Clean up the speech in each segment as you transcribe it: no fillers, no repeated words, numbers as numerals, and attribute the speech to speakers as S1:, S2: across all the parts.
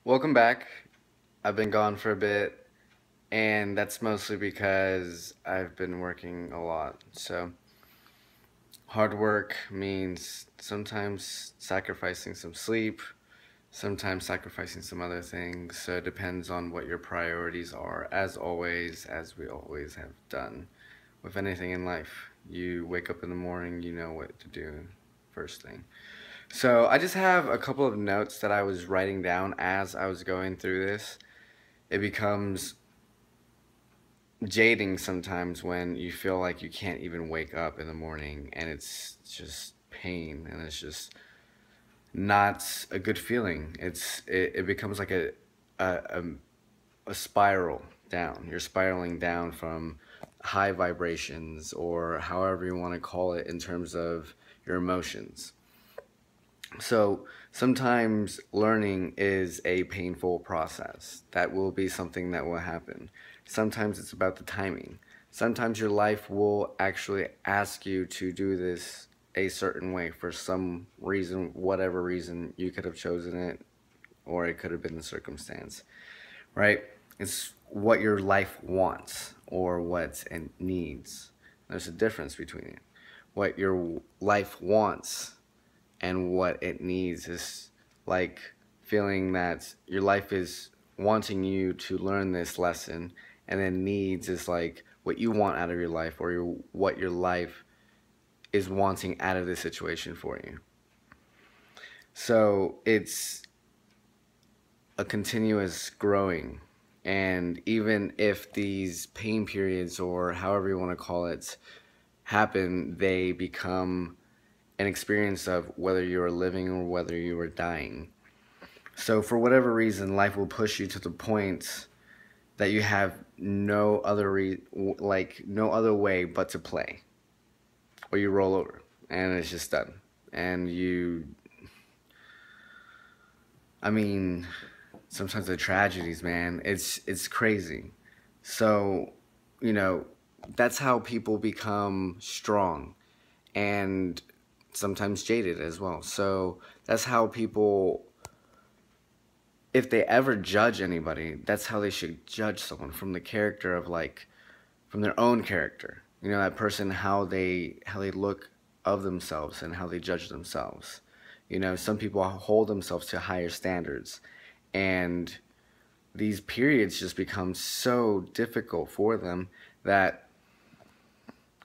S1: Welcome back. I've been gone for a bit, and that's mostly because I've been working a lot. So, hard work means sometimes sacrificing some sleep, sometimes sacrificing some other things. So, it depends on what your priorities are, as always, as we always have done with anything in life. You wake up in the morning, you know what to do first thing. So, I just have a couple of notes that I was writing down as I was going through this. It becomes jading sometimes when you feel like you can't even wake up in the morning and it's just pain and it's just not a good feeling. It becomes like a, a, a spiral down. You're spiraling down from high vibrations or however you want to call it in terms of your emotions. So sometimes learning is a painful process. That will be something that will happen. Sometimes it's about the timing. Sometimes your life will actually ask you to do this a certain way for some reason, whatever reason you could have chosen it, or it could have been the circumstance, right? It's what your life wants or what it needs. There's a difference between it. What your life wants and what it needs is like feeling that your life is wanting you to learn this lesson, and then needs is like what you want out of your life or what your life is wanting out of this situation for you. So it's a continuous growing, and even if these pain periods or however you want to call it happen, they become an experience of whether you are living or whether you are dying. So for whatever reason, life will push you to the point that you have no other no other way but to play, or you roll over and it's just done. And I mean, sometimes the tragedies, man, it's crazy. So, you know, that's how people become strong and sometimes jaded as well. So that's how people, if they ever judge anybody, that's how they should judge someone, from the character of like, from their own character. You know, that person, how they look of themselves and how they judge themselves. You know, some people hold themselves to higher standards, and these periods just become so difficult for them that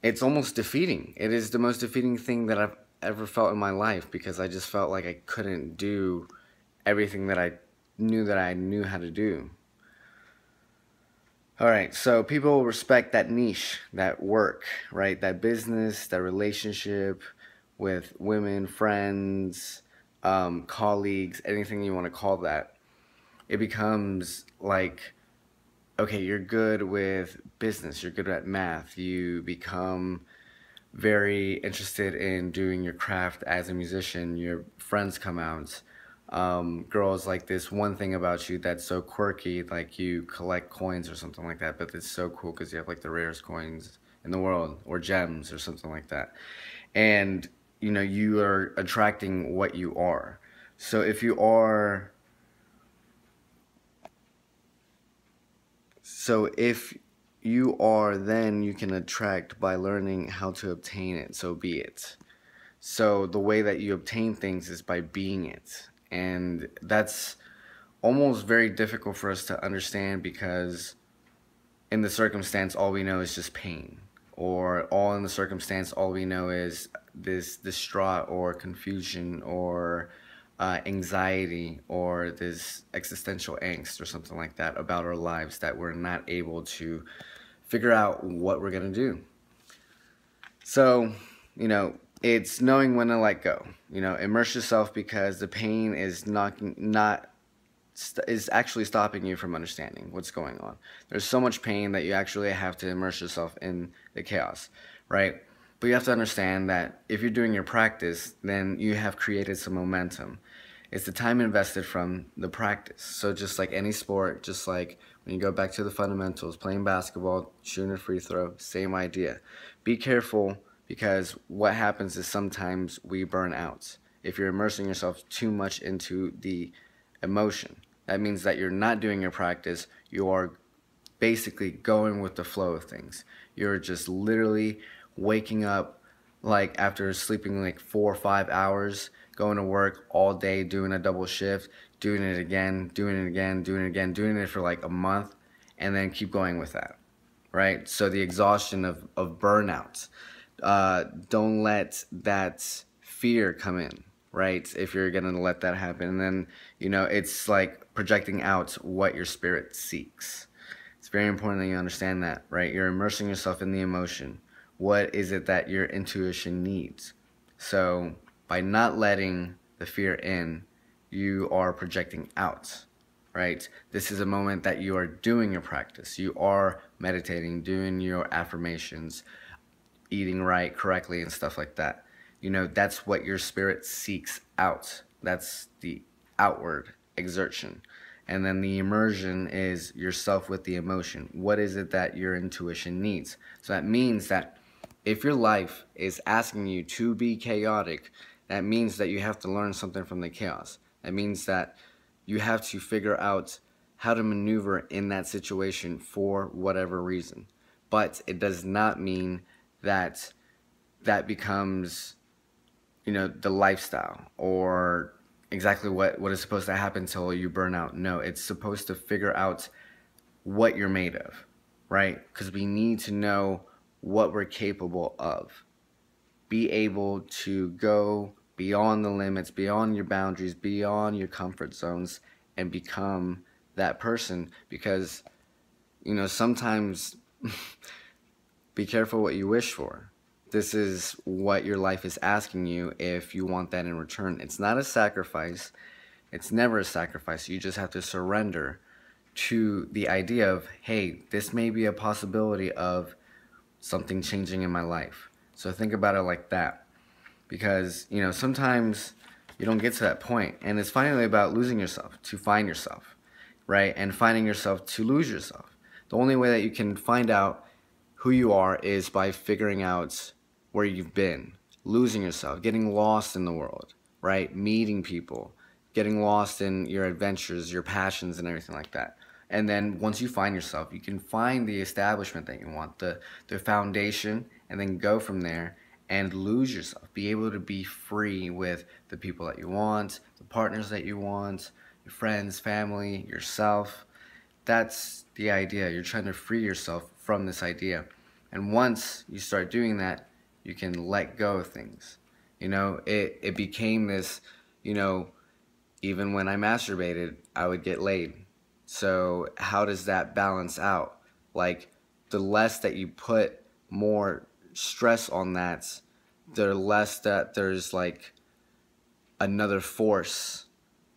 S1: it's almost defeating. It is the most defeating thing that I've ever felt in my life, because I just felt like I couldn't do everything that I knew how to do. All right, so people respect that niche, that work, right? That business, that relationship with women, friends, colleagues, anything you want to call that. It becomes like, okay, you're good with business, you're good at math, you become very interested in doing your craft as a musician, your friends come out, girls like this one thing about you that's so quirky, like you collect coins or something like that, but it's so cool because you have like the rarest coins in the world, or gems or something like that. And you know, you are attracting what you are. So if you are, so if you are, then you can attract by learning how to obtain it, so be it. So the way that you obtain things is by being it. And that's almost very difficult for us to understand, because in the circumstance all we know is just pain, or all in the circumstance all we know is this distraught or confusion or anxiety or this existential angst or something like that about our lives, that we're not able to figure out what we're going to do. So, you know, it's knowing when to let go. You know, immerse yourself, because the pain is not is actually stopping you from understanding what's going on. There's so much pain that you actually have to immerse yourself in the chaos, right? But you have to understand that if you're doing your practice, then you have created some momentum. It's the time invested from the practice. So just like any sport, just like when you go back to the fundamentals, playing basketball, shooting a free throw, same idea. Be careful, because what happens is sometimes we burn out if you're immersing yourself too much into the emotion. That means that you're not doing your practice. You are basically going with the flow of things. You're just literally waking up like after sleeping like 4 or 5 hours, going to work all day, doing a double shift, doing it again, doing it again, doing it again, doing it for like a month, and then keep going with that, right? So the exhaustion of burnout. Don't let that fear come in, right? If you're gonna let that happen, and then it's like projecting out what your spirit seeks. It's very important that you understand that, right? You're immersing yourself in the emotion. What is it that your intuition needs? So by not letting the fear in, you are projecting out, right? This is a moment that you are doing your practice. You are meditating, doing your affirmations, eating right, correctly, and stuff like that. That's what your spirit seeks out. That's the outward exertion. And then the immersion is yourself with the emotion. What is it that your intuition needs? So that means that if your life is asking you to be chaotic, that means that you have to learn something from the chaos. That means that you have to figure out how to maneuver in that situation for whatever reason. But it does not mean that that becomes, the lifestyle or exactly what is supposed to happen until you burn out. No, it's supposed to figure out what you're made of, right? Because we need to know what we're capable of. Be able to go beyond the limits, beyond your boundaries, beyond your comfort zones, and become that person. Because, sometimes be careful what you wish for. This is what your life is asking you if you want that in return. It's not a sacrifice. It's never a sacrifice. You just have to surrender to the idea of, hey, this may be a possibility of something changing in my life. So think about it like that. Because, sometimes you don't get to that point. And it's finally about losing yourself to find yourself, right? And finding yourself to lose yourself. The only way that you can find out who you are is by figuring out where you've been, losing yourself, getting lost in the world, right? Meeting people, getting lost in your adventures, your passions, and everything like that. And then once you find yourself, you can find the establishment that you want, the foundation, and then go from there and lose yourself. Be able to be free with the people that you want, the partners that you want, your friends, family, yourself. That's the idea. You're trying to free yourself from this idea. And once you start doing that, you can let go of things. It became this, even when I masturbated, I would get laid. So how does that balance out? Like, the less that you put more stress on that, the less that there's like another force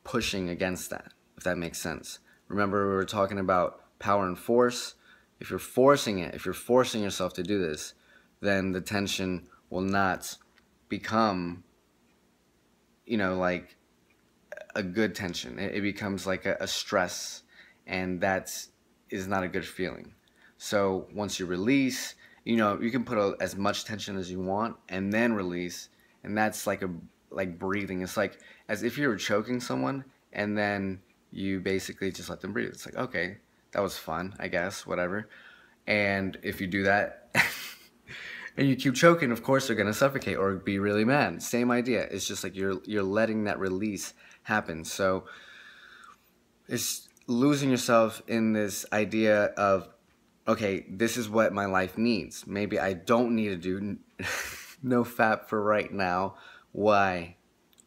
S1: pushing against that, if that makes sense. Remember, we were talking about power and force. If you're forcing yourself to do this, then the tension will not become, like a good tension. It becomes like a stress, and that is not a good feeling. So once you release, you can put as much tension as you want and then release, and that's like breathing. It's like as if you were choking someone and then you basically just let them breathe. It's like, okay, that was fun, I guess, whatever. And if you do that and you keep choking, of course they're going to suffocate or be really mad. Same idea. It's just like you're letting that release happen. So it's losing yourself in this idea of, okay, this is what my life needs. Maybe I don't need to do no fap for right now. Why?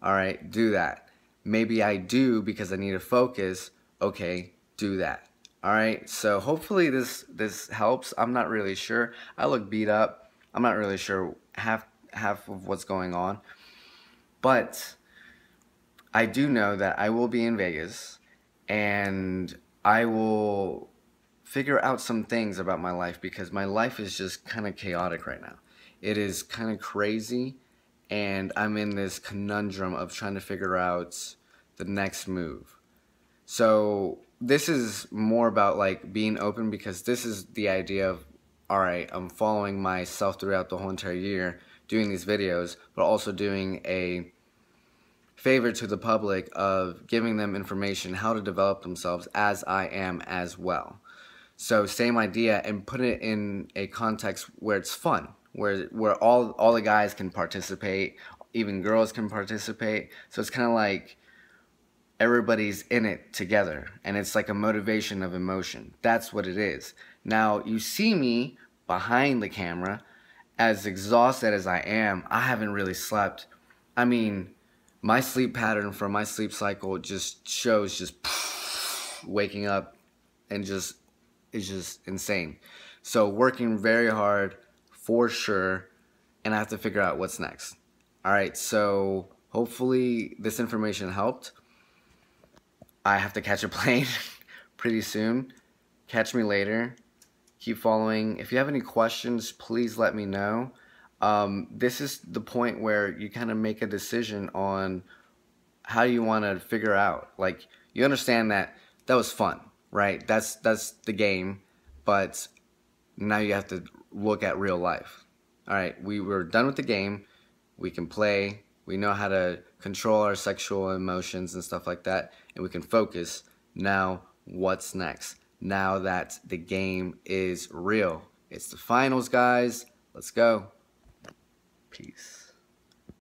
S1: All right, do that. Maybe I do because I need to focus. Okay, do that. All right, so hopefully this helps. I'm not really sure. I look beat up. I'm not really sure half of what's going on. But I do know that I will be in Vegas, and I will figure out some things about my life, because my life is just kind of chaotic right now. It is kind of crazy, and I'm in this conundrum of trying to figure out the next move. So this is more about like being open, because this is the idea of, all right, I'm following myself throughout the whole entire year, doing these videos, but also doing a favor to the public of giving them information how to develop themselves, as I am as well. So same idea, and put it in a context where it's fun, where all the guys can participate, even girls can participate. So it's kind of like everybody's in it together, and it's like a motivation of emotion. That's what it is. Now you see me behind the camera, as exhausted as I am. I haven't really slept. I mean, my sleep pattern for my sleep cycle just shows just waking up and just is just insane. So working very hard for sure, and I have to figure out what's next. All right, so hopefully this information helped. I have to catch a plane pretty soon. Catch me later. Keep following. If you have any questions, please let me know. This is the point where you kind of make a decision on how you want to figure out. Like, you understand that was fun, right? That's the game, but now you have to look at real life. All right, we were done with the game. We can play. We know how to control our sexual emotions and stuff like that, and we can focus. Now, what's next? Now that the game is real. It's the finals, guys. Let's go. Peace.